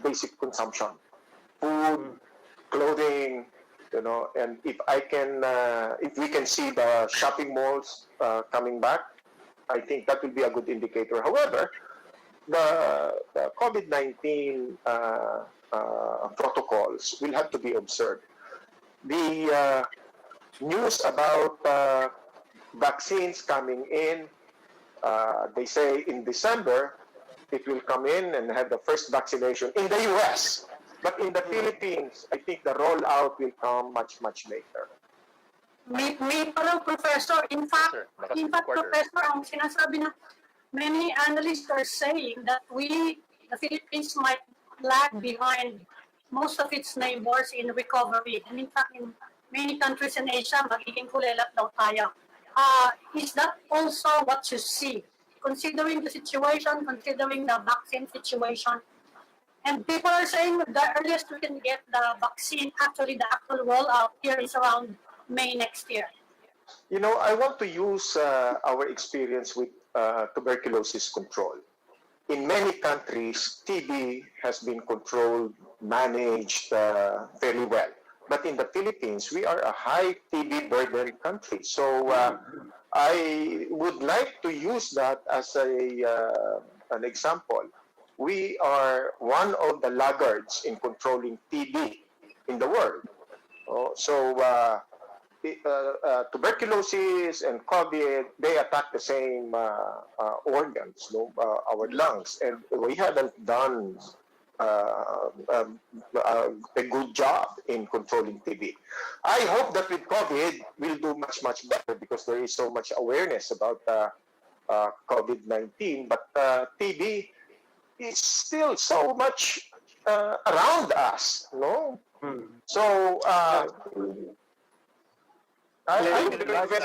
basic consumption, food, clothing, and if we can see the shopping malls coming back, I think that will be a good indicator. However, the COVID-19 protocols will have to be observed. The news about vaccines coming in, they say in December, it will come in and have the first vaccination in the US. But in the Philippines, I think the rollout will come much, much later. May parang professor, in fact, professor, ang sinasabi na many analysts are saying that the Philippines might lag behind most of its neighbors in recovery. And in fact, in many countries in Asia, magiging kulelat daw tayo. Is that also what you see? Considering the situation, considering the vaccine situation, and people are saying that the earliest we can get the vaccine, actually the actual rollout here is around May next year. I want to use our experience with tuberculosis control. In many countries, TB has been controlled, managed fairly well. But in the Philippines, we are a high TB burden country. So I would like to use that as an example. We are one of the laggards in controlling TB in the world. Tuberculosis and COVID, they attack the same organs, our lungs, and we haven't done a good job in controlling TB. I hope that with COVID, we'll do much, much better because there is so much awareness about COVID-19, but TB is still so much around us, So, I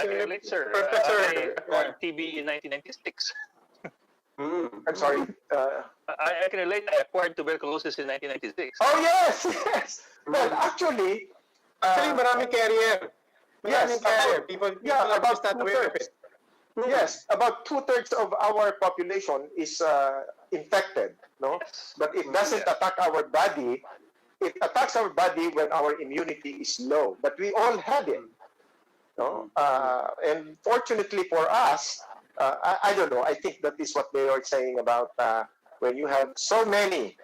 relate, sir. I acquired TB in 1996. I'm sorry. I can relate. I acquired tuberculosis in 1996. Oh, yes. Well, actually, maraming carrier. Yes, People about not aware of it. Yes, about 2/3 of our population is infected, Yes. But it doesn't attack our body. It attacks our body when our immunity is low. But we all had it, and fortunately for us, I don't know. I think that is what they are saying about when you have so many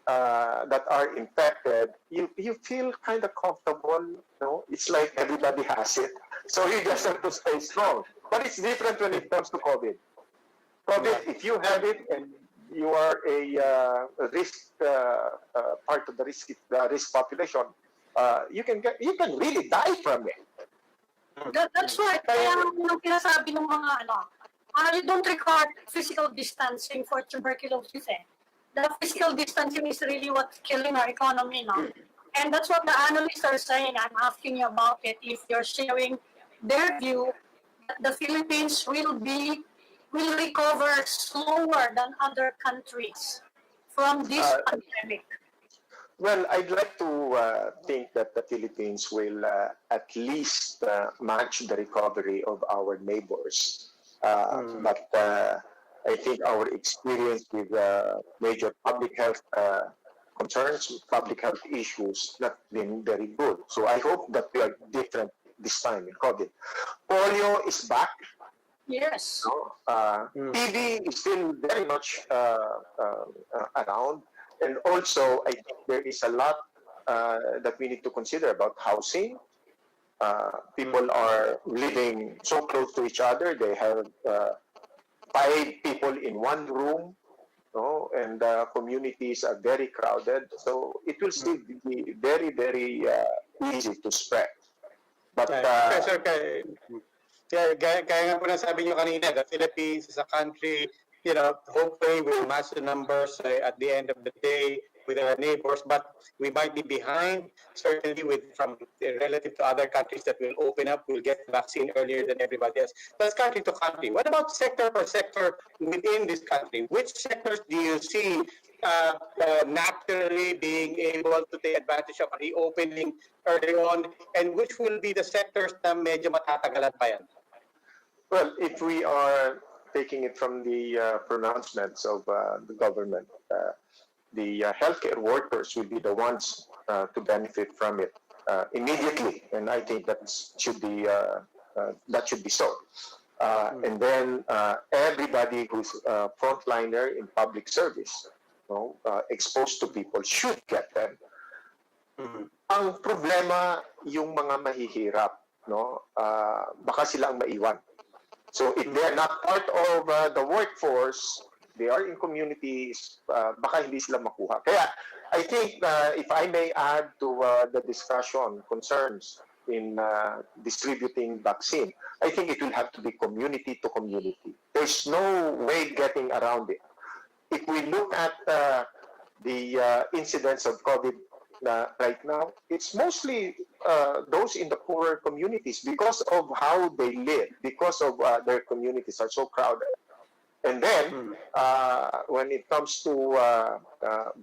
that are infected, you feel kind of comfortable. It's like everybody has it, so you just have to stay strong. But it's different when it comes to COVID. If you have it and you are a risk part of the risk population, you can really die from it. That's right. Kaya yung pinasabi ng mga you don't require physical distancing for tuberculosis. The physical distancing is really what's killing our economy now. And that's what the analysts are saying. I'm asking you about it. If you're sharing their view, that the Philippines will recover slower than other countries from this pandemic. Well, I'd like to think that the Philippines will at least match the recovery of our neighbors. But I think our experience with major public health concerns, public health issues, not been very good. So I hope that we are different this time in COVID. Polio is back. Yes. TB is still very much around. And also, I think there is a lot that we need to consider about housing. People are living so close to each other. They have 5 people in one room, and communities are very crowded. So it will still be very, very easy to spread. But Professor, kaya nga po nasabi nyo kanina, the Philippines is a country, hopefully with massive numbers at the end of the day with our neighbors, but we might be behind, certainly from relative to other countries that will open up, will get the vaccine earlier than everybody else. That's country to country. What about sector per sector within this country? Which sectors do you see naturally being able to take advantage of reopening early on, and which will be the sectors na medyo matatagalan pa yan? Well, if we are taking it from the pronouncements of the government, healthcare workers will be the ones to benefit from it immediately, and I think that should be so. And then everybody who's frontliner in public service, exposed to people, should get them. Ang problema, yung mga mahihirap, baka sila ang maiwan. So if they are not part of the workforce, they are in communities, baka hindi sila makuha. Kaya I think if I may add to the discussion concerns in distributing vaccine, I think it will have to be community to community. There's no way getting around it. If we look at the incidence of COVID right now, it's mostly those in the poorer communities because of how they live, because of their communities are so crowded. And then, when it comes to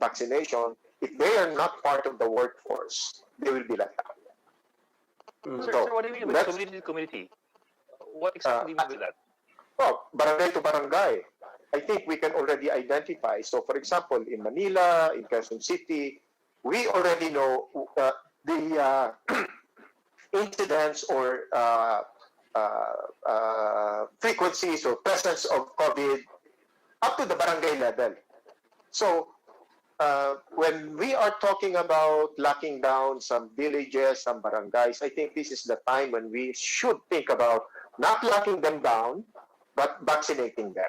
vaccination, if they are not part of the workforce, they will be left out. Sir, what do you mean by community to community? What exactly do you mean by that? Well, barangay to barangay. I think we can already identify. So, for example, in Manila, in Quezon City, we already know the incidence or frequencies or presence of COVID up to the barangay level. So, when we are talking about locking down some villages, some barangays, I think this is the time when we should think about not locking them down, but vaccinating them.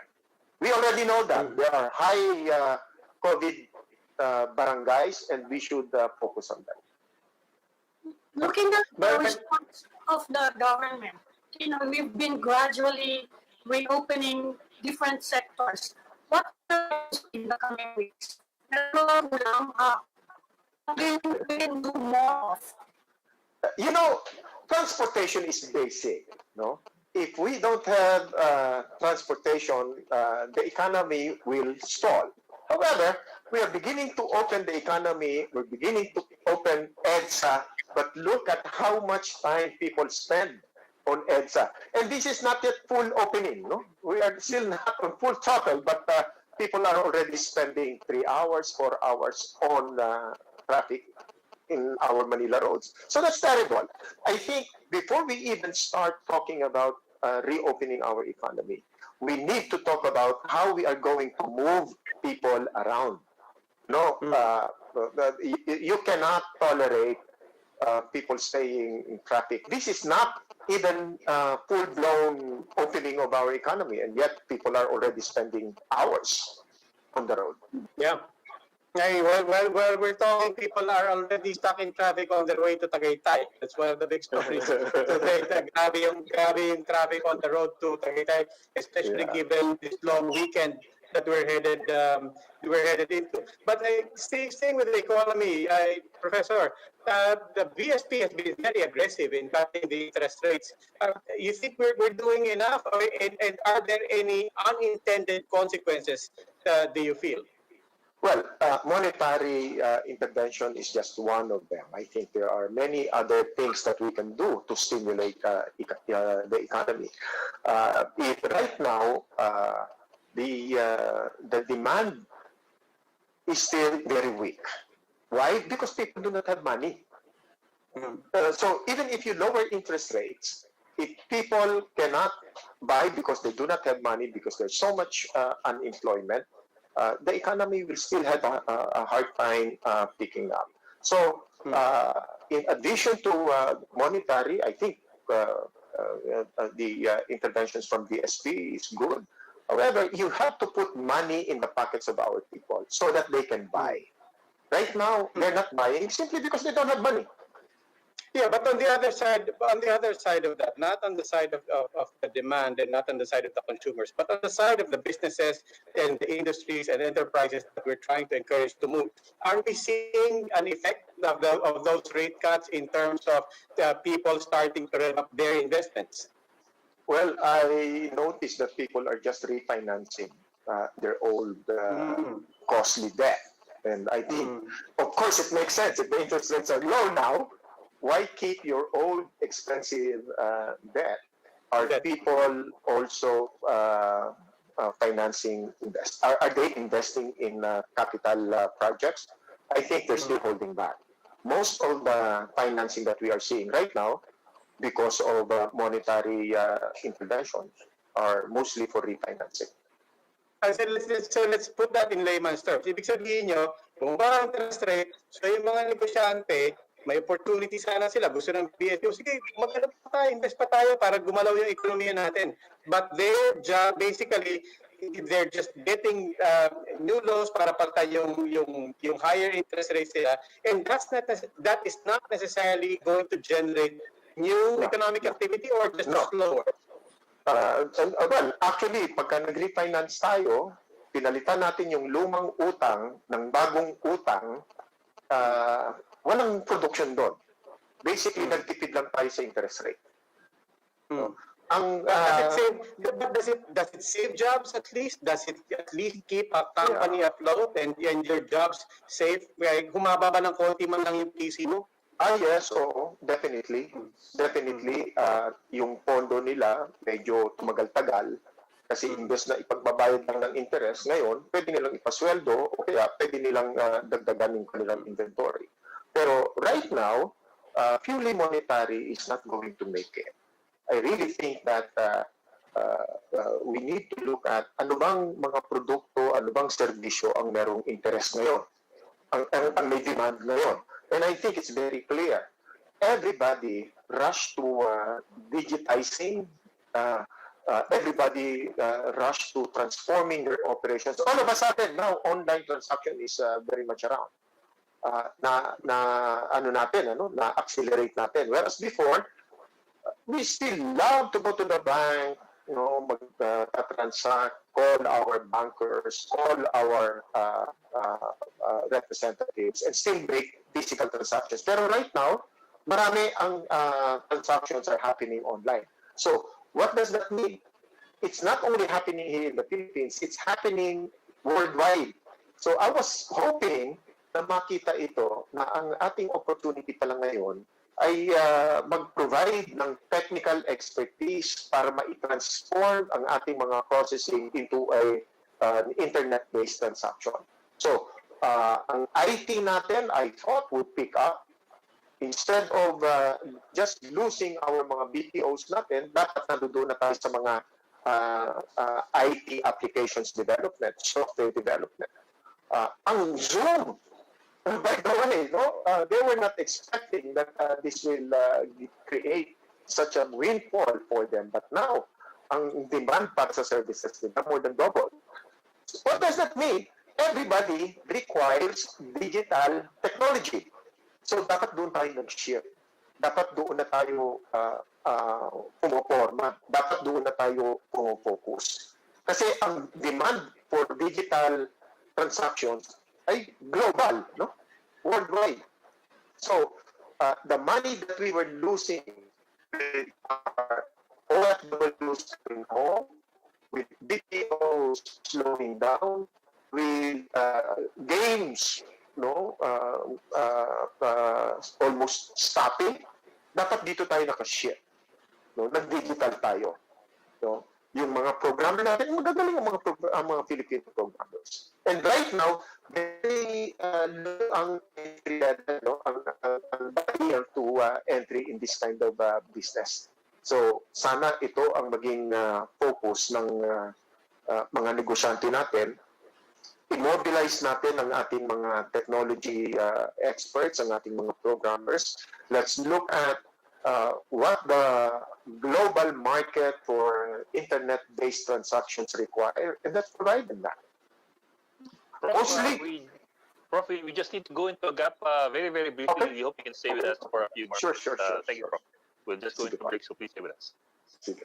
We already know that there are high COVID barangays, and we should focus on them. Looking at the response of the government, we've been gradually reopening different sectors. What in the coming weeks? We can do more of. Transportation is basic, no? If we don't have transportation, the economy will stall. However, we are beginning to open the economy, we're beginning to open EDSA, but look at how much time people spend on EDSA. And this is not yet full opening, no? We are still not on full throttle, but people are already spending 3 hours, 4 hours on traffic in our Manila roads. So that's terrible. I think before we even start talking about reopening our economy, we need to talk about how we are going to move people around. No, you cannot tolerate people staying in traffic. This is not even full-blown opening of our economy, and yet people are already spending hours on the road. Yeah. Hey, well, we're talking, people are already stuck in traffic on their way to Tagaytay. That's one of the big stories. Grabe yung traffic on the road to Tagaytay, especially given this long weekend that we're headed into. But staying with the economy, Professor, the BSP has been very aggressive in cutting the interest rates. You think we're doing enough, and are there any unintended consequences do you feel? Well, monetary intervention is just one of them. I think there are many other things that we can do to stimulate the economy. If right now the demand is still very weak. Why? Because people do not have money. So even if you lower interest rates, if people cannot buy because they do not have money, because there's so much unemployment, the economy will still have a hard time picking up. So in addition to monetary, I think the interventions from BSP is good. However, you have to put money in the pockets of our people so that they can buy. Right now, they're not buying simply because they don't have money. Yeah, but on the other side of that, not on the side of the demand and not on the side of the consumers, but on the side of the businesses and the industries and enterprises that we're trying to encourage to move, are we seeing an effect of those rate cuts in terms of people starting to rev up their investments? Well, I noticed that people are just refinancing their old costly debt. And I think, of course, it makes sense. If the interest rates are low now, why keep your old expensive debt? Are people also financing are they investing in capital projects? I think they're still holding back. Most of the financing that we are seeing right now, because of monetary interventions, are mostly for refinancing. So let's put that in layman's terms. Ibig sabihin nyo, bumaba ang interest rate, so yung mga negosyante, may opportunity sana sila, gusto ng BSU, sige, mag-ano pa tayo, invest pa tayo para gumalaw yung ekonomiya natin. But their job, basically, they're just getting new laws para pagtay yung higher interest rates nila, and that is not necessarily going to generate new economic activity or just slower. Well, actually, pagka nag-refinance tayo, pinalitan natin yung lumang utang ng bagong utang, walang production doon. Basically, nagtipid lang tayo sa interest rate. Does it save jobs at least? Does it at least keep a company afloat and your jobs safe? Humaba ba ng konti man lang yung PC mo? Yes, oo, definitely. Definitely, yung pondo nila medyo tumagal-tagal kasi imbes na ipagbabayad lang ng interest, ngayon, pwede nilang ipasweldo o kaya pwede nilang dagdagan yung kanilang inventory. Pero right now, purely monetary is not going to make it. I really think that we need to look at ano bang mga produkto, ano bang serbisyo ang merong interest ngayon, ang may demand ngayon. And I think it's very clear. Everybody rushed to digitizing. Everybody rushed to transforming their operations. All of a sudden, now online transaction is very much around. Na-accelerate natin. Whereas before, we still love to go to the bank, mag-transact, call our bankers, call our representatives, and still make physical transactions. Pero right now, marami ang transactions are happening online. So, what does that mean? It's not only happening here in the Philippines, it's happening worldwide. So, I was hoping na makita ito na ang ating opportunity pala ngayon ay mag-provide ng technical expertise para ma-transform ang ating mga processing into an internet-based transaction. So, ang IT natin, I thought, would pick up. Instead of just losing our mga BPOs natin, dapat nandoon na tayo sa mga IT applications development, software development. Ang Zoom, by the way, they were not expecting that this will create such a windfall for them. But now, ang demand para sa services nila more than double. So what does that mean? Everybody requires digital technology. So dapat doon tayo nag-shift. Dapat doon na tayo pumoporma. Dapat doon na tayo pumofocus. Kasi ang demand for digital transactions ay global, no? Worldwide. So, the money that we were losing with our OFWs in home, with BPOs slowing down, with games, almost stopping, dapat dito tayo nakashare. Nag-digital tayo. Yung mga programmer natin, magagaling ang mga Filipino programmers. And right now, very ang entry level, ang barrier to entry in this kind of business. So, sana ito ang maging focus ng mga negosyante natin. I-mobilize natin ang ating mga technology experts, ang ating mga programmers. Let's look at what the global market for internet-based transactions require, and let's provide them that. Prof, we just need to go into a gap very, very briefly. Okay. We hope you can stay with us for a few more minutes. Sure. Thank you, Prof. We'll just go into a break, so please stay with us. Sige.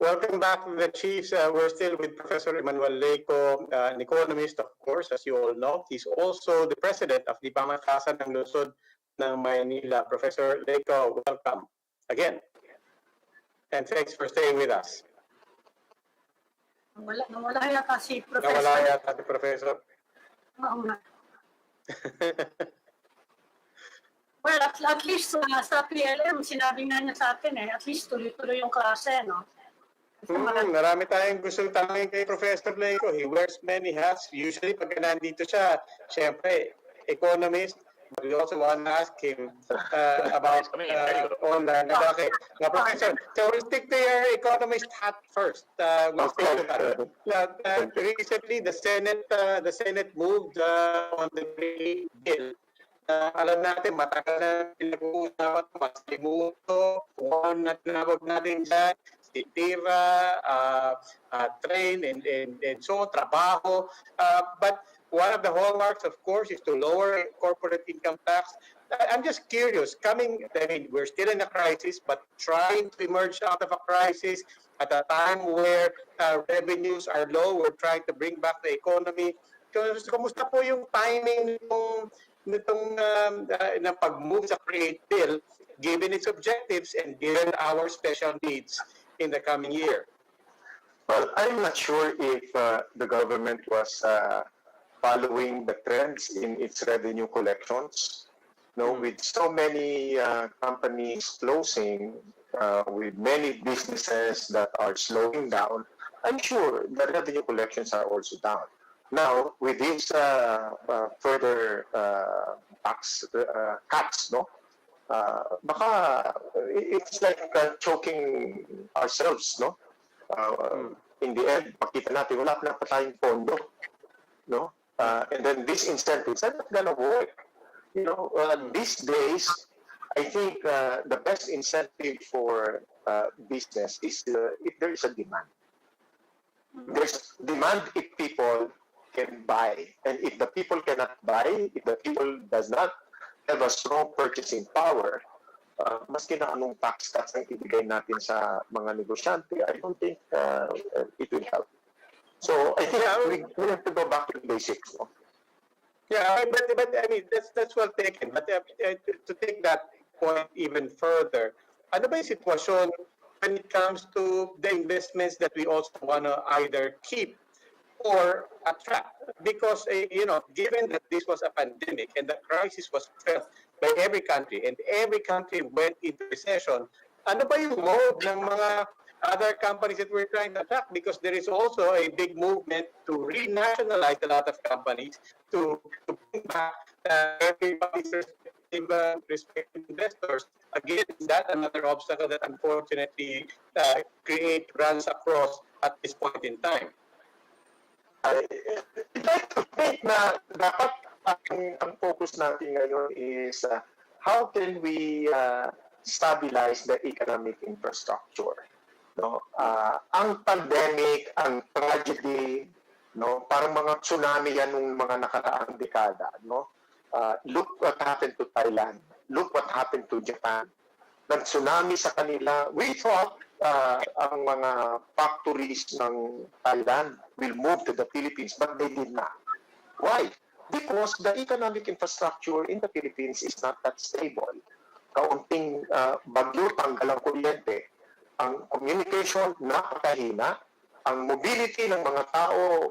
Welcome back to the Chiefs. We're still with Professor Emmanuel Leyco, an economist, of course, as you all know. He's also the president of the Pamatasan ng Lungsod ng Maynila. Professor Leyco, welcome again. And thanks for staying with us. Nawala yata si Professor. Nawala yata si Professor. Oo nga. Well, at least sa PLM, sinabi nga niya sa atin at least tuloy-tuloy yung klase, no? Marami tayong gustong tanongin kay Professor Leyco. He wears many hats. Usually, pag nandito siya, syempre, economist, but we also want to ask him about online. Okay. Now, Professor, so we'll stick to your economist hat first. We'll stick to that. Recently, the Senate moved on the bill. Alam natin, matagal na pinag-uusapan, mas limuto, kung na tinawag natin dyan, tira, train, and so, trabaho. But one of the hallmarks, of course, is to lower corporate income tax. I'm just curious, we're still in a crisis, but trying to emerge out of a crisis at a time where revenues are low, we're trying to bring back the economy. Kumusta po yung timing nitong na pag-move sa create bill, given its objectives and given our special needs in the coming year? Well, I'm not sure if the government was following the trends in its revenue collections. With so many companies closing, with many businesses that are slowing down, I'm sure the revenue collections are also down. Now, with these further tax cuts, baka it's like choking ourselves, in the end, pakita natin, wala na pa tayong pondo, and then these incentives are not gonna work. These days, I think the best incentive for business is if there is a demand. There's demand if people can buy. And if the people cannot buy, if the people does not have a strong purchasing power, maski na anong tax cuts ang ibigay natin sa mga negosyante, I don't think it will help. So I think we have to go back to the basics. Yeah, but I mean, that's well taken. But to take that point even further, ano ba yung sitwasyon when it comes to the investments that we also want to either keep or attract? Because, given that this was a pandemic and the crisis was felt by every country and every country went into recession, ano ba yung mode ng mga other companies that we're trying to attract? Because there is also a big movement to renationalize a lot of companies to bring back everybody's respective investors. Again, is that another obstacle that unfortunately runs across at this point in time? I'd like to think na dapat ang focus natin ngayon is how can we stabilize the economic infrastructure. Ang pandemic, ang tragedy, parang mga tsunami yan nung mga nakaraang dekada. Look what happened to Thailand. Look what happened to Japan. Nag-tsunami sa kanila. We thought ang mga factories ng Thailand will move to the Philippines, but they did not. Why? Because the economic infrastructure in the Philippines is not that stable. Kaunting bagyo, tanggal ang kuryente. Ang communication, napakahina. Ang mobility ng mga tao,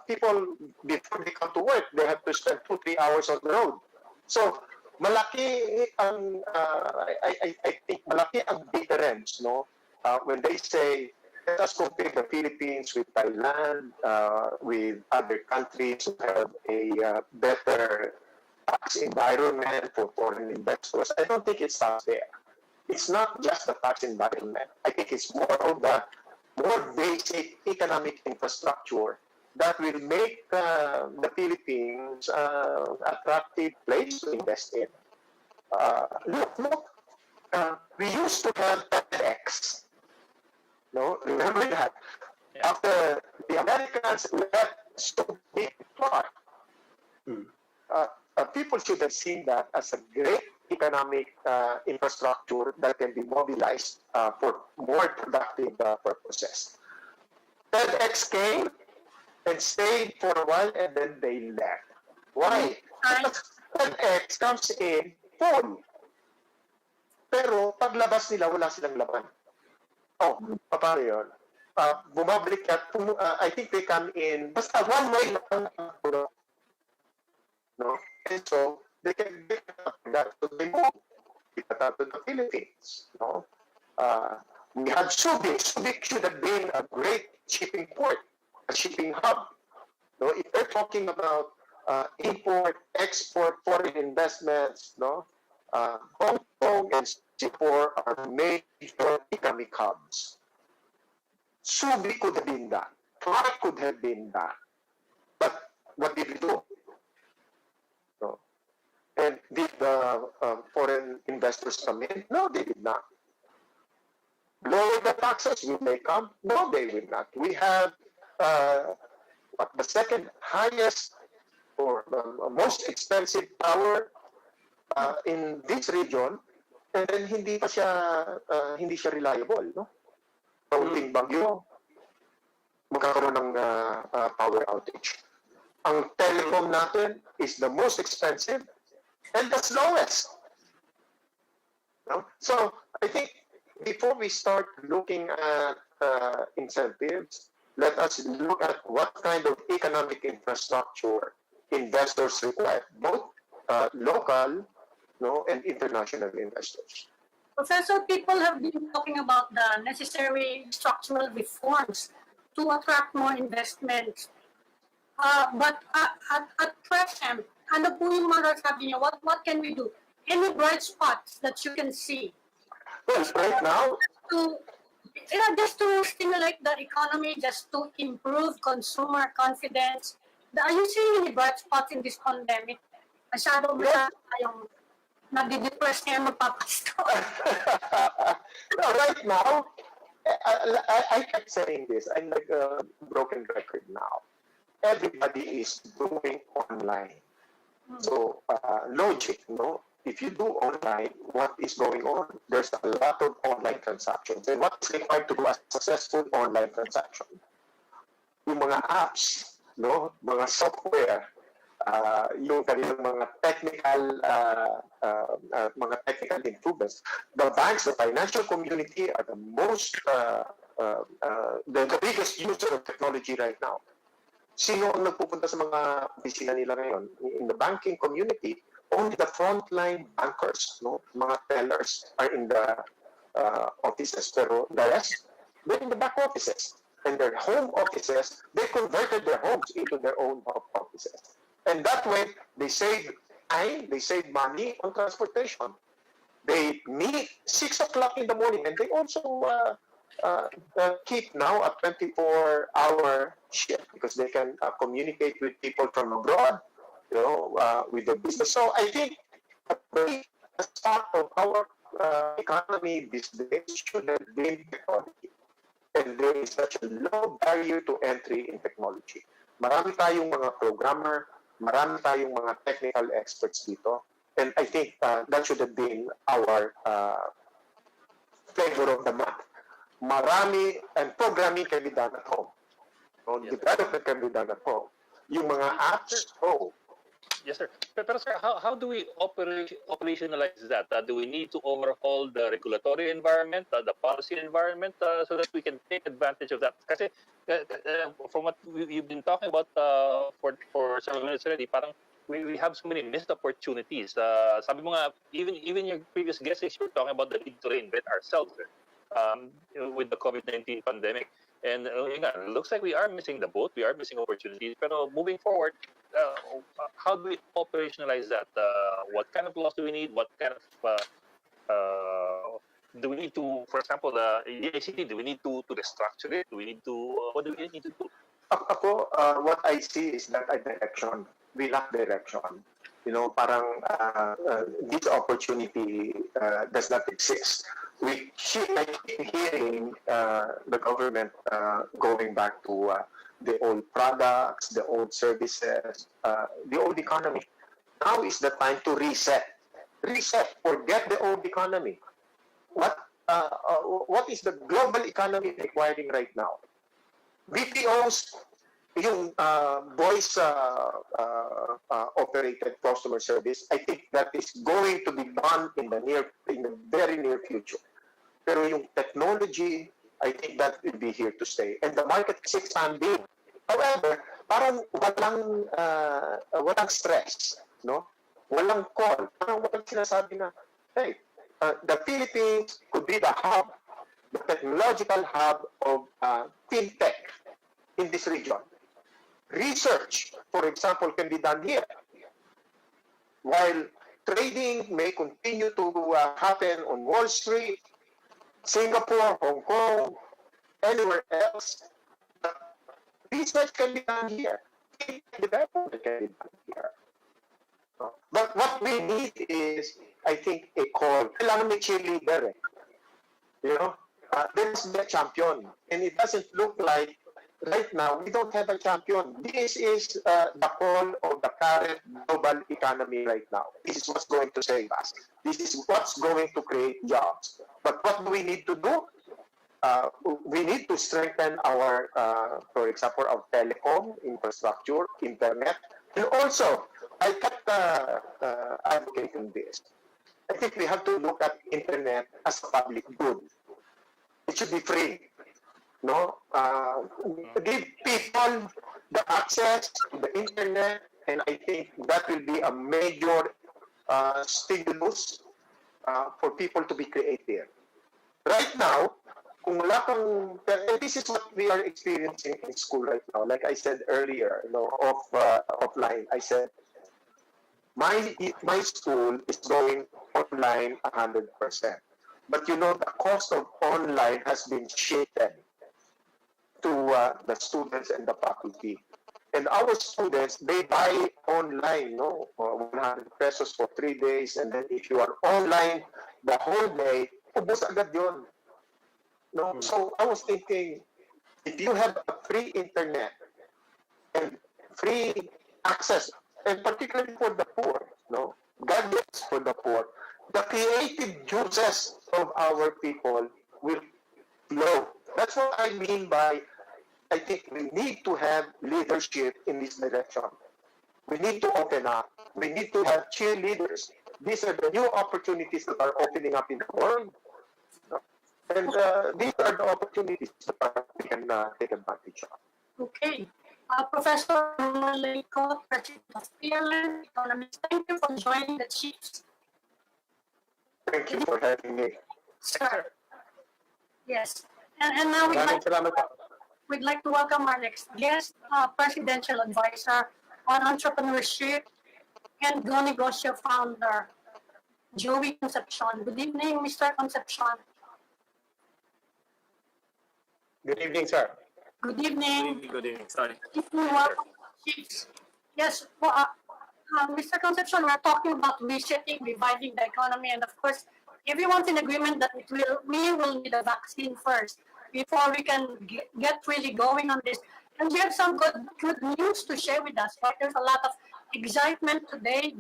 people, before they come to work, they have to spend 2-3 hours on the road. So, malaki ang, I think, malaki ang difference, when they say, let us compare the Philippines with Thailand, with other countries who have a better tax environment for foreign investors. I don't think it stops there. It's not just the tax environment. I think it's more of the more basic economic infrastructure that will make the Philippines an attractive place to invest in. Look, we used to have FedEx. Remember that? Yeah. After the Americans left so big part, people should have seen that as a great economic infrastructure that can be mobilized for more productive purposes. TEDx came and stayed for a while and then they left. Why? Because TEDx comes in full. Pero paglabas nila, wala silang laban. Oh, paano yun? Bumabalik at I think they come in, basta one way lang ang puno. No? And so, they can get that. So they move to the Philippines. No? We had Subic. Subic should have been a great shipping port, a shipping hub. No? If they're talking about import, export, foreign investments, no? Hong Kong and Singapore are major economic hubs. Subic could have been that. Clark could have been that. But what did we do? No. And did the foreign investors come in? No, they did not. Lower the taxes, will they come? No, they will not. We have the second highest or most expensive power in this region, and then hindi siya reliable, no? Kaunting bagyo, magkakaroon ng power outage. Ang telecom natin is the most expensive and the slowest. No? So, I think before we start looking at incentives, let us look at what kind of economic infrastructure investors require, both local, no, and international investors. Professor, people have been talking about the necessary structural reforms to attract more investments. But at present, ano po yung mga sabi niyo, what can we do? Any bright spots that you can see? Well, right now, Just to stimulate the economy, just to improve consumer confidence. Are you seeing any bright spots in this pandemic? Masyadong tayong nadidepress ngayon magpapasto. no, right now, I kept saying this. I'm like a broken record now. Everybody is doing online. So, logic, no? If you do online, what is going on? There's a lot of online transactions. And what is required to do a successful online transaction? Yung mga apps, no? Mga software, yung kanilang mga technical improvements. The banks, the financial community are the most, the biggest user of technology right now. Sino ang nagpupunta sa mga opisina nila ngayon? In the banking community, only the frontline bankers, no, mga tellers are in the offices. Pero the rest, they're in the back offices. And their home offices, they converted their homes into their own offices. And that way, they save time, they save money on transportation. They meet 6 o'clock in the morning, and they also keep now a 24-hour shift because they can communicate with people from abroad, you know, with the business. So I think the start of our economy these days should have been technology. And there is such a low barrier to entry in technology. Marami tayong mga programmer, marami tayong mga technical experts dito. And I think that should have been our flavor of the month. Marami, and programming can be done at home. So, yes, development can be done at home. Yung mga apps, Yes, sir. Pero sir, how do we operationalize that? Do we need to overhaul the regulatory environment, the policy environment, so that we can take advantage of that? Kasi from what you've been talking about for several minutes already, parang we have so many missed opportunities. Sabi mo nga, even your previous guests, you were talking about the need to reinvent ourselves with the COVID-19 pandemic. And it looks like we are missing the boat. We are missing opportunities. But moving forward, how do we operationalize that? What kind of laws do we need? What kind of do we need to, for example, the ICT, do we need to restructure it? Do we need to, what do we need to do? Ako, what I see is that a direction. We lack direction. You know, parang this opportunity does not exist. I keep hearing the government going back to the old products, the old services, the old economy. Now is the time to reset. reset, forget the old economy. What is the global economy requiring right now? BPOs, yung voice operated customer service, I think that is going to be done in the very near future. Pero yung technology, I think that will be here to stay. And the market is expanding. However, parang walang stress, no? Walang call. Parang walang sinasabi na, hey, the Philippines could be the hub, the technological hub of fintech in this region. Research, for example, can be done here. While trading may continue to happen on Wall Street, Singapore, Hong Kong, anywhere else, research can be done here. Development can be done here. But what we need is, I think, a call. Kailangan may cheerleader. You know, there is a champion. And it doesn't look like right now we don't have a champion. This is the call of the current global economy right now. This is what's going to save us. This is what's going to create jobs. But what do we need to do? We need to strengthen our, for example, our telecom infrastructure, internet, and also I kept advocating this. I think we have to look at internet as a public good. It should be free. No, give people the access to the internet, and I think that will be a major stimulus for people to be creative. Right now, kung wala kang, and this is what we are experiencing in school right now. Like I said earlier, you know, offline, I said, my school is going online 100%. But you know, the cost of online has been shifted to the students and the faculty. And our students, they buy online, no, 100 pesos for 3 days. And then if you are online the whole day, ubos agad yun. No? So I was thinking, if you have a free internet and free access, and particularly for the poor, no, gadgets for the poor, the creative juices of our people will flow. That's what I mean by, I think we need to have leadership in this direction. We need to open up. We need to have cheerleaders. These are the new opportunities that are opening up in the world. And these are the opportunities that we can take advantage of. Okay. Professor Emmanuel Leyco, President of PLN, economist, thank you for joining the Chiefs. Thank you for having me. Sir. Yes. And now we'd like to welcome our next guest, Presidential Advisor on Entrepreneurship and Go Negocio founder, Joey Concenpcion. Good evening, Mr. Concenpcion. Good evening, sir. Good evening. Good evening. Sorry. Yes, well, Mr. Concenpcion, we're talking about resetting, reviving the economy, and of course, everyone's in agreement that we will need a vaccine first before we can get really going on this. And we have some good news to share with us. Right? There's a lot of excitement today.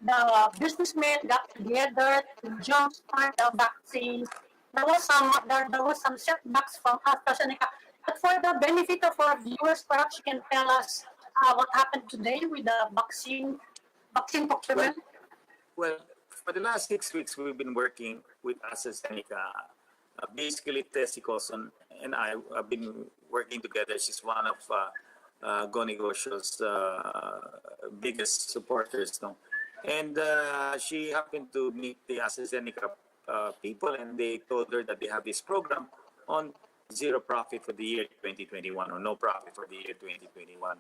The businessmen got together to jumpstart the vaccine. There was some setbacks from AstraZeneca. But for the benefit of our viewers, perhaps you can tell us what happened today with the vaccine procurement. Well, for the last 6 weeks, we've been working with AstraZeneca. Basically, Tessie Coulson and I have been working together. She's one of Go Negocio's biggest supporters. No? And she happened to meet the AstraZeneca people, and they told her that they have this program on zero profit for the year 2021, or no profit for the year 2021.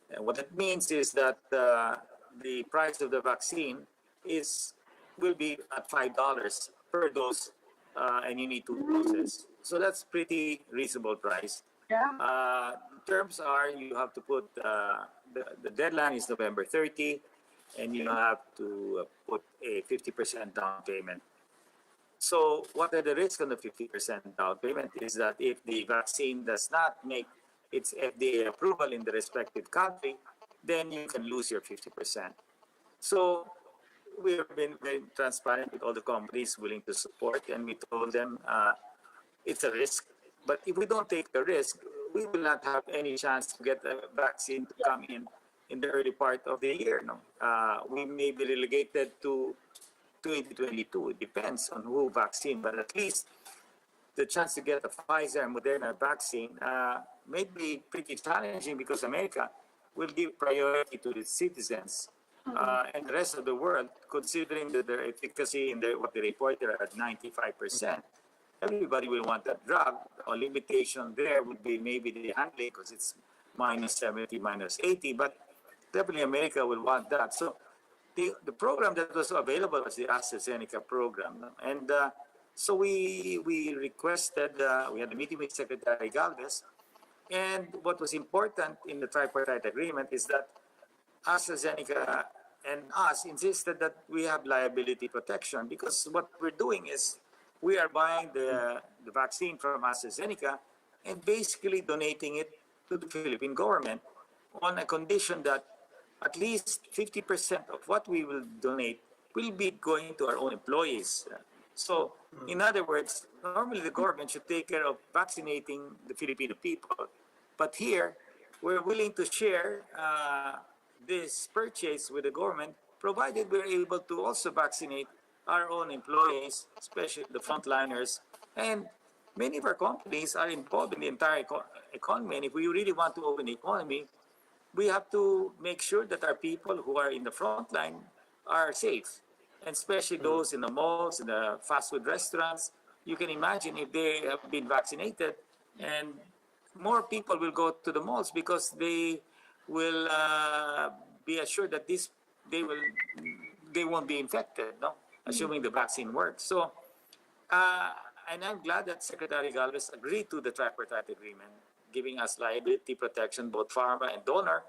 And what it means is that the price of the vaccine will be at $5 per dose, and you need 2 doses. So that's pretty reasonable price. Yeah. Terms are you have to put the deadline is November 30, and you have to put a 50% down payment. So what are the risks on the 50% down payment is that if the vaccine does not make its FDA approval in the respective country, then you can lose your 50%. So we have been very transparent with all the companies willing to support, and we told them it's a risk. But if we don't take the risk, we will not have any chance to get a vaccine to come in the early part of the year. No, we may be relegated to 2022. It depends on who vaccine, but at least the chance to get a Pfizer and Moderna vaccine may be pretty challenging because America will give priority to its citizens. And the rest of the world, considering that their efficacy in what they reported are at 95%, everybody will want that drug. A limitation there would be maybe the handling because it's minus 70, minus 80, but definitely America will want that. So the program that was available was the AstraZeneca program. And so we requested, we had a meeting with Secretary Galvez, and what was important in the tripartite agreement is that AstraZeneca and us insisted that we have liability protection, because what we're doing is we are buying the vaccine from AstraZeneca and basically donating it to the Philippine government on a condition that at least 50% of what we will donate will be going to our own employees. So, in other words, normally the government should take care of vaccinating the Filipino people. But here, we're willing to share this purchase with the government, provided we're able to also vaccinate our own employees, especially the frontliners. And many of our companies are involved in the entire economy. And if we really want to open the economy, we have to make sure that our people who are in the front line are safe, and especially those in the malls, in the fast food restaurants. You can imagine if they have been vaccinated, and more people will go to the malls because they will be assured that they won't be infected, no? Assuming the vaccine works. So, and I'm glad that Secretary Galvez agreed to the tripartite agreement, giving us liability protection, both pharma and donor,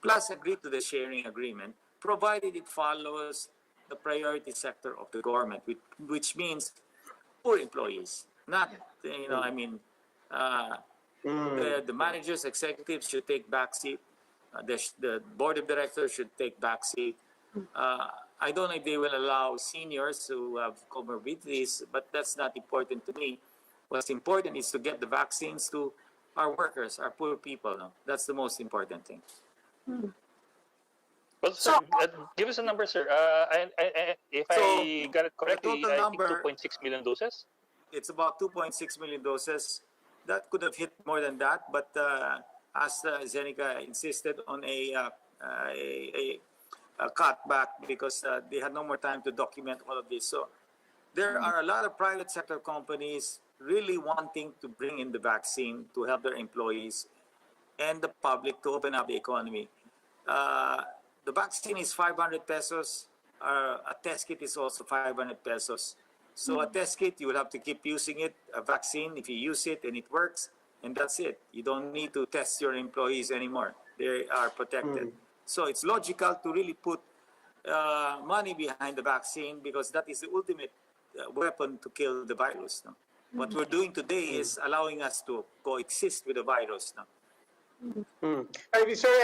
plus agreed to the sharing agreement, provided it follows the priority sector of the government, which means poor employees, not, the managers, executives should take backseat. The board of directors should take backseat. I don't know if they will allow seniors who have comorbidities, but that's not important to me. What's important is to get the vaccines to our workers, our poor people. No? That's the most important thing. Well, sir, give us a number, sir. If I got it correctly, I think 2.6 million doses. It's about 2.6 million doses. That could have hit more than that, but AstraZeneca insisted on a cutback because they had no more time to document all of this. So there are a lot of private sector companies really wanting to bring in the vaccine to help their employees and the public to open up the economy. The vaccine is 500 pesos. A test kit is also 500 pesos. So a test kit, you will have to keep using it. A vaccine, if you use it and it works, and that's it. You don't need to test your employees anymore. They are protected. So it's logical to really put money behind the vaccine, because that is the ultimate weapon to kill the virus. No? What we're doing today is allowing us to coexist with the virus. No? Sir,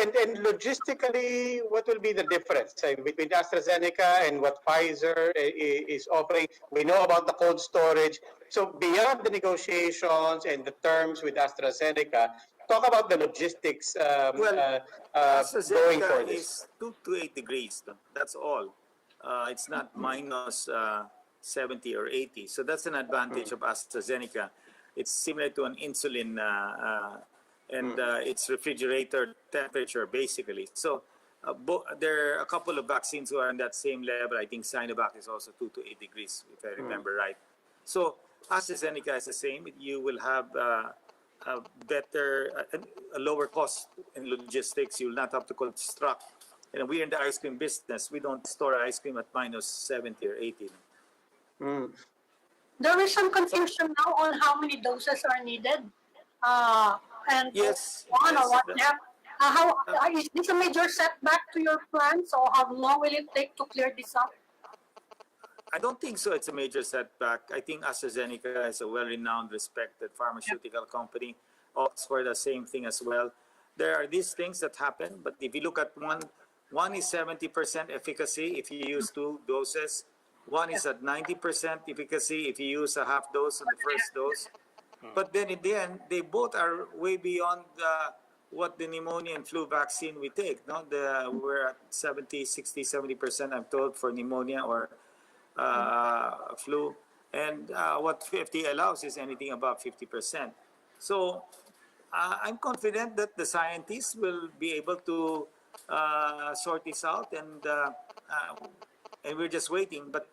and logistically, what will be the difference between AstraZeneca and what Pfizer is offering? We know about the cold storage. So beyond the negotiations and the terms with AstraZeneca, talk about the logistics going for this. Is 2 to 8 degrees. That's all. It's not minus 70 or 80. So that's an advantage of AstraZeneca. It's similar to an insulin and it's refrigerator temperature, basically. So there are a couple of vaccines who are in that same level. I think Sinovac is also 2 to 8 degrees, if I remember right. So AstraZeneca is the same. You will have a better, a lower cost in logistics. You will not have to construct. And we're in the ice cream business. We don't store ice cream at minus 70 or 80. There is some confusion now on how many doses are needed. And yes, or what yes, is this a major setback to your plans, or how long will it take to clear this up? I don't think so. It's a major setback. I think AstraZeneca is a well-renowned, respected pharmaceutical company. Oxford, the same thing as well. There are these things that happen, but if you look at one One is 70% efficacy if you use 2 doses. One is at 90% efficacy if you use a half dose on the first dose. But then in the end, they both are way beyond what the pneumonia and flu vaccine we take. No, we're at 70, 60, 70%, I'm told, for pneumonia or flu. And what 50 allows is anything above 50%. So I'm confident that the scientists will be able to sort this out, and we're just waiting. But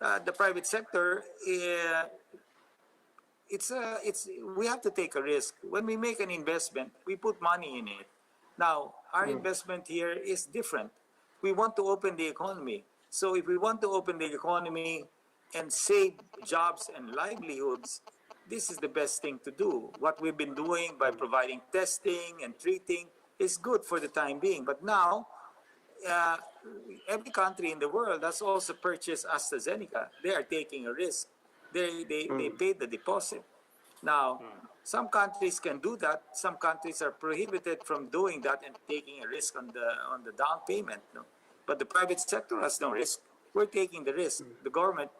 the private sector, it's we have to take a risk. When we make an investment, we put money in it. Now, our investment here is different. We want to open the economy. So if we want to open the economy and save jobs and livelihoods, this is the best thing to do. What we've been doing by providing testing and treating is good for the time being. But now, every country in the world has also purchased AstraZeneca. They are taking a risk. They paid the deposit. Now, some countries can do that. Some countries are prohibited from doing that and taking a risk on the down payment. No? But the private sector has no risk. We're taking the risk. The government,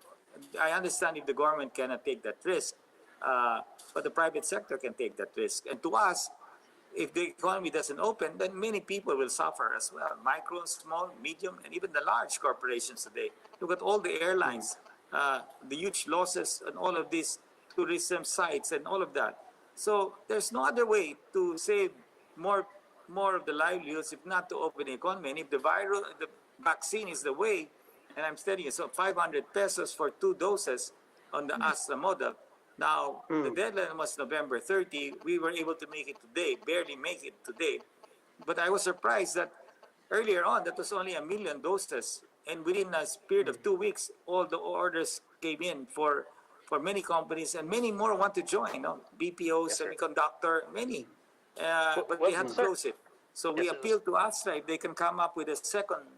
I understand if the government cannot take that risk, but the private sector can take that risk. And to us, if the economy doesn't open, then many people will suffer as well. Micro, small, medium, and even the large corporations today. Look at all the airlines, the huge losses and all of these tourism sites and all of that. So there's no other way to save more of the livelihoods if not to open the economy. And if the vaccine is the way, and I'm studying it, so 500 pesos for 2 doses on the Astra model. Now, the deadline was November 30. We were able to make it today, barely make it today. But I was surprised that earlier on, that was only 1 million doses. And within a period of 2 weeks, all the orders came in for many companies, and many more want to join. No? BPO, Yes, sir. semiconductor, many. But we had to close it. So we Yes, sir. appeal to Astra if they can come up with a second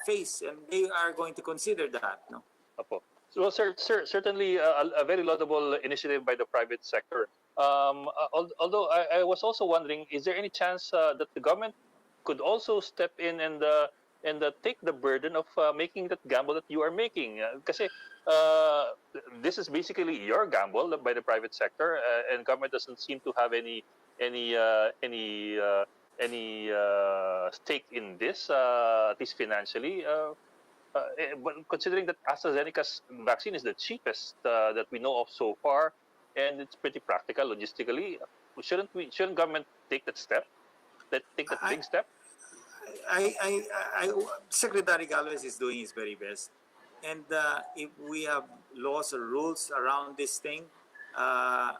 phase, and they are going to consider that. No? Opo. So, certainly a very laudable initiative by the private sector. Although I was also wondering, is there any chance that the government could also step in and take the burden of making that gamble that you are making? Because this is basically your gamble by the private sector, and government doesn't seem to have any stake in this, at least financially. But considering that AstraZeneca's vaccine is the cheapest that we know of so far, and it's pretty practical logistically, shouldn't government take that step? Take that big step? Secretary Galvez is doing his very best. And if we have laws or rules around this thing, I'm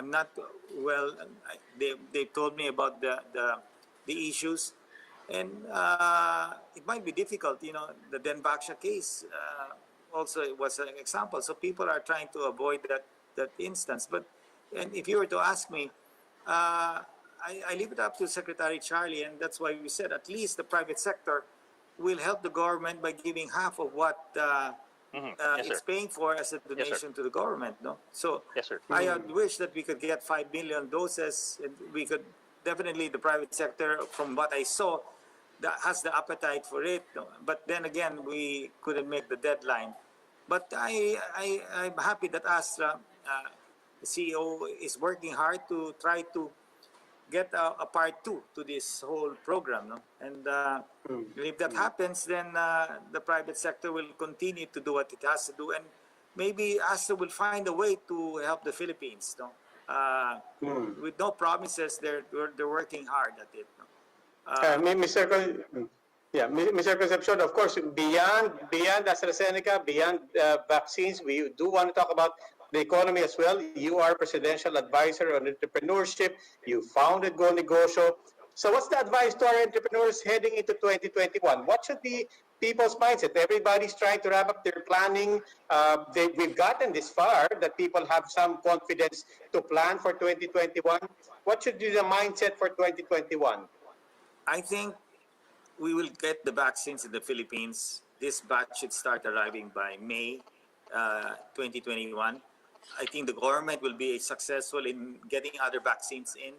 not well. They told me about the issues, and it might be difficult. You know, the Denbaksha case also was an example. So people are trying to avoid that instance. But if you were to ask me, I leave it up to Secretary Charlie, and that's why we said at least the private sector will help the government by giving half of what Yes, it's sir. paying for as a donation to the government. No, so Yes, sir. I had wished that we could get 5 million doses, and we could definitely the private sector, from what I saw, that has the appetite for it. No? But then again, we couldn't make the deadline. But I'm happy that Astra, the CEO, is working hard to try to get a part 2 to this whole program. No? And if that happens, then the private sector will continue to do what it has to do. And maybe Astra will find a way to help the Philippines. No? With no promises, they're working hard at it. No? Mr. Concepcion, of course, beyond AstraZeneca, beyond vaccines, we do want to talk about the economy as well. You are presidential advisor on entrepreneurship. You founded Go Negosyo. So what's the advice to our entrepreneurs heading into 2021? What should be people's mindset? Everybody's trying to wrap up their planning. We've gotten this far that people have some confidence to plan for 2021. What should be the mindset for 2021? I think we will get the vaccines in the Philippines. This batch should start arriving by May 2021. I think the government will be successful in getting other vaccines in.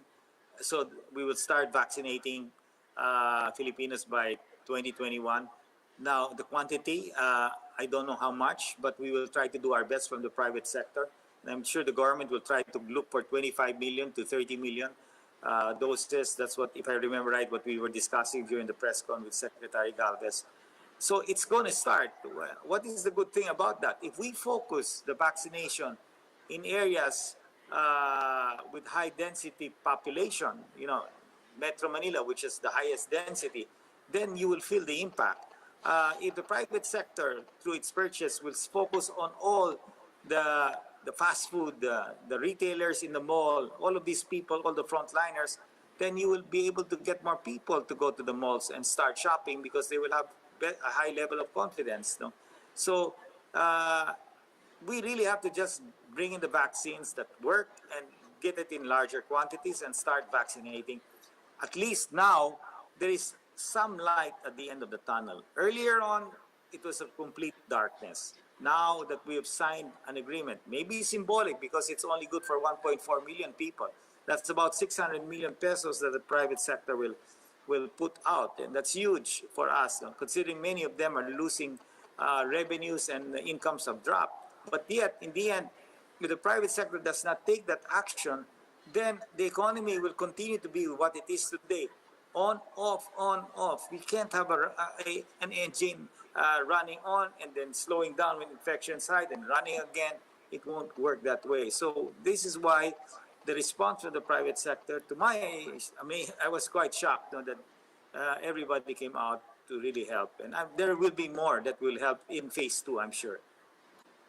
so we will start vaccinating Filipinos by 2021. Now, the quantity, I don't know how much, but we will try to do our best from the private sector. And I'm sure the government will try to look for 25 million to 30 million doses. That's what, if I remember right, what we were discussing during the press con with Secretary Galvez. So it's going to start. What is the good thing about that? If we focus the vaccination in areas with high density population, Metro Manila, which is the highest density, then you will feel the impact. If the private sector, through its purchase, will focus on all the fast food, the retailers in the mall, all of these people, all the frontliners, then you will be able to get more people to go to the malls and start shopping because they will have a high level of confidence. No? So we really have to just bring in the vaccines that work and get it in larger quantities and start vaccinating. At least now, there is some light at the end of the tunnel. Earlier on, it was a complete darkness. Now that we have signed an agreement, maybe symbolic because it's only good for 1.4 million people. That's about 600 million pesos that the private sector will put out. And that's huge for us, considering many of them are losing revenues and the incomes have dropped. But yet, in the end, if the private sector does not take that action, then the economy will continue to be what it is today. On, off. We can't have an engine running on and then slowing down when infections hide and running again. It won't work that way. So this is why the response from the private sector, to my age, I was quite shocked that everybody came out to really help. And there will be more that will help in phase 2, I'm sure.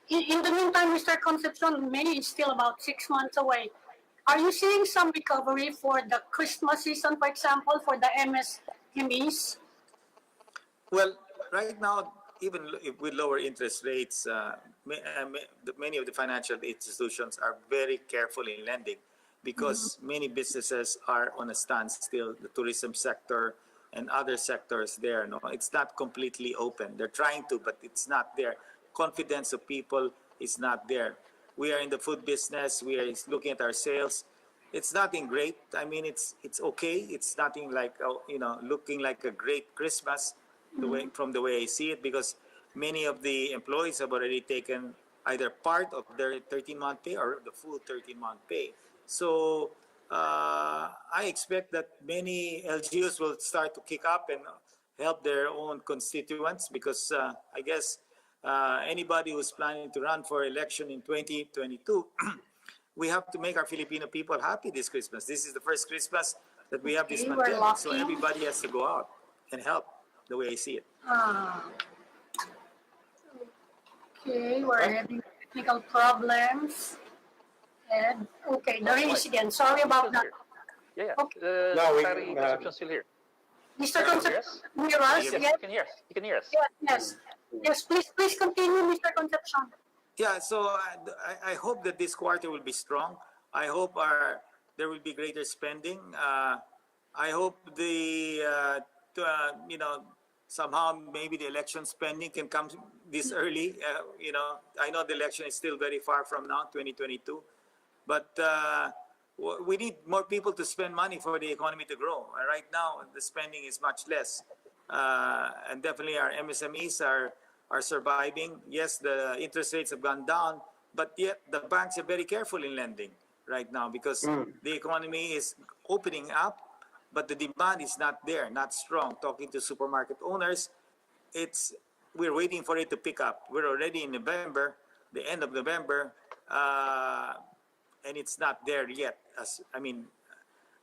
In the meantime, Mr. Concepcion, May is still about 6 months away. Are you seeing some recovery for the Christmas season, for example, for the MSMEs? Well, right now, even with lower interest rates, many of the financial institutions are very careful in lending because many businesses are on a standstill. The tourism sector and other sectors there, it's not completely open. They're trying to, but it's not there. Confidence of people is not there. We are in the food business. We are looking at our sales. It's nothing great. It's okay. It's nothing like looking like a great Christmas from the way I see it, because many of the employees have already taken either part of their 13-month pay or the full 13-month pay. So I expect that many LGUs will start to kick up and help their own constituents, because I guess anybody who's planning to run for election in 2022, we have to make our Filipino people happy this Christmas. This is the first Christmas that we have this pandemic, so everybody has to go out and help, the way I see it. Okay, we're having technical problems. And okay, there is again. Sorry about that. Yeah. Okay. Concepcion still here. Mr. Concepcion, hear us? Yes, Yes. you can hear us. Yes, please continue, Mr. Concepcion. Yeah, so I hope that this quarter will be strong. I hope there will be greater spending. I hope somehow maybe the election spending can come this early. I know the election is still very far from now, 2022, but we need more people to spend money for the economy to grow. Right now, the spending is much less, and definitely our MSMEs are surviving. Yes, the interest rates have gone down, but yet the banks are very careful in lending right now because the economy is opening up, but the demand is not there, not strong. Talking to supermarket owners, we're waiting for it to pick up. We're already in November, the end of November, and it's not there yet.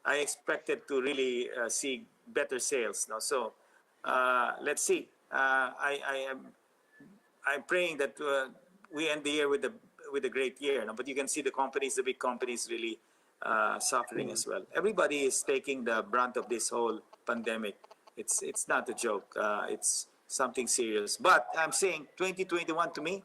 I expected to really see better sales. So let's see. I'm praying that we end the year with a great year. But you can see the big companies really suffering as well. Everybody is taking the brunt of this whole pandemic. It's not a joke. It's something serious. But I'm saying 2021 to me,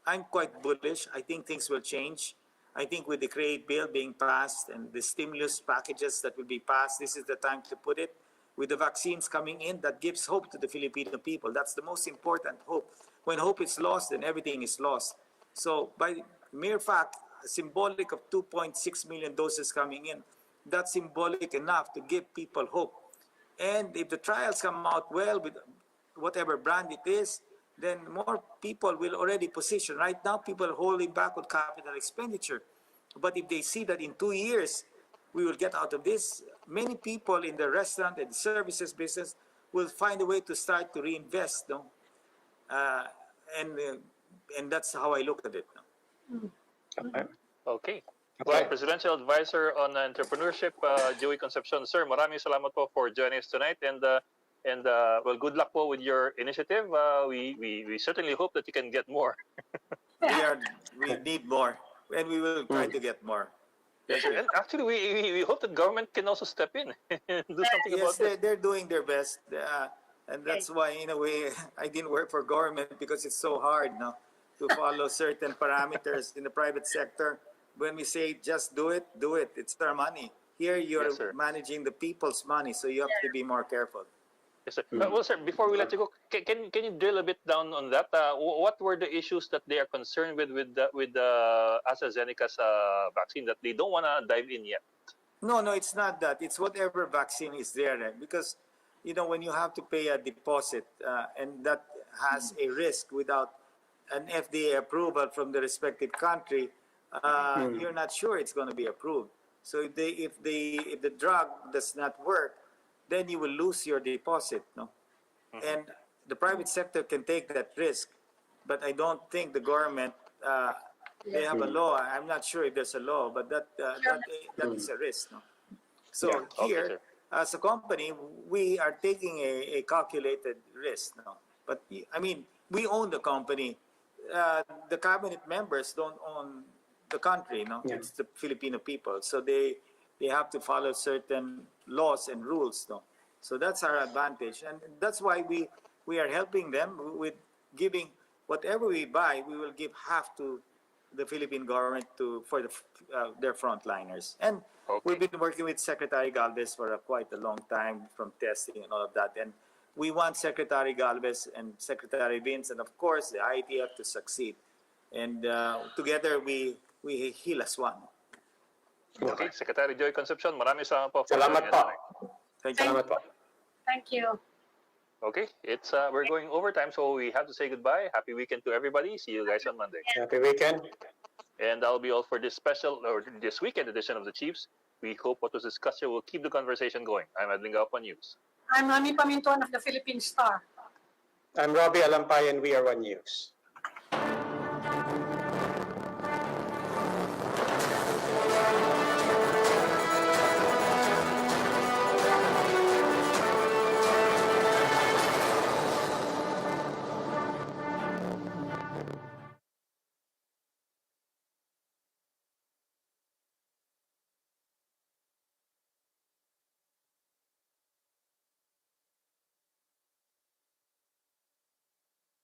I'm quite bullish. I think things will change. I think with the CREATE bill being passed and the stimulus packages that will be passed, this is the time to put it. With the vaccines coming in, that gives hope to the Filipino people. That's the most important hope. When hope is lost, then everything is lost. So by mere fact, symbolic of 2.6 million doses coming in, that's symbolic enough to give people hope. And if the trials come out well with whatever brand it is, then more people will already position. Right now, people are holding back on capital expenditure. But if they see that in 2 years, we will get out of this, many people in the restaurant and services business will find a way to start to reinvest. No? Uh, and that's how I look at it. No? Okay. Well, Presidential Advisor on Entrepreneurship, Joey Concepcion. Sir, maraming salamat po for joining us tonight. And well, good luck po with your initiative. We certainly hope that you can get more. We need more, and we will try to get more. Yes, sir. And actually, we hope that government can also step in and do something about Yes, it. they're doing their best. And that's why, in a way, I didn't work for government because it's so hard now to follow certain parameters in the private sector. When we say just do it, do it. It's our money. Here, you're Yes, sir. managing the people's money, so you have to be more careful. Yes, sir. Well, sir, before we let you go, can you drill a bit down on that? What were the issues that they are concerned with the AstraZeneca's vaccine that they don't want to dive in yet? No, it's not that. It's whatever vaccine is there. Because, when you have to pay a deposit and that has a risk without an FDA approval from the respective country, you're not sure it's going to be approved. So if the drug does not work, then you will lose your deposit. No, and the private sector can take that risk, but I don't think the government. They have a law. I'm not sure if there's a law, but that is a risk. No? So here, sir. as a company, we are taking a calculated risk. No? But I mean, we own the company. The cabinet members don't own the country. No, it's the Filipino people. So they have to follow certain laws and rules. No, so that's our advantage, and that's why we are helping them with giving whatever we buy. We will give half to the Philippine government for their frontliners. And we've been working with Secretary Galvez for quite a long time, from testing and all of that. And we want Secretary Galvez and Secretary Vince and, of course, the IDF to succeed. And together we heal as one. Okay, Secretary Joy Concepcion, maraming salamat po. Salamat po. Thank you. Salamat po. Thank you. Okay, it's we're going overtime, so we have to say goodbye. Happy weekend to everybody. See you guys on Monday. Happy weekend. And that'll be all for this special or this weekend edition of the Chiefs. We hope what was discussed here will keep the conversation going. I'm Edwin Gaupan News. I'm Nani Pamintuan of the Philippine Star. I'm Robbie Alampay, and we are One News.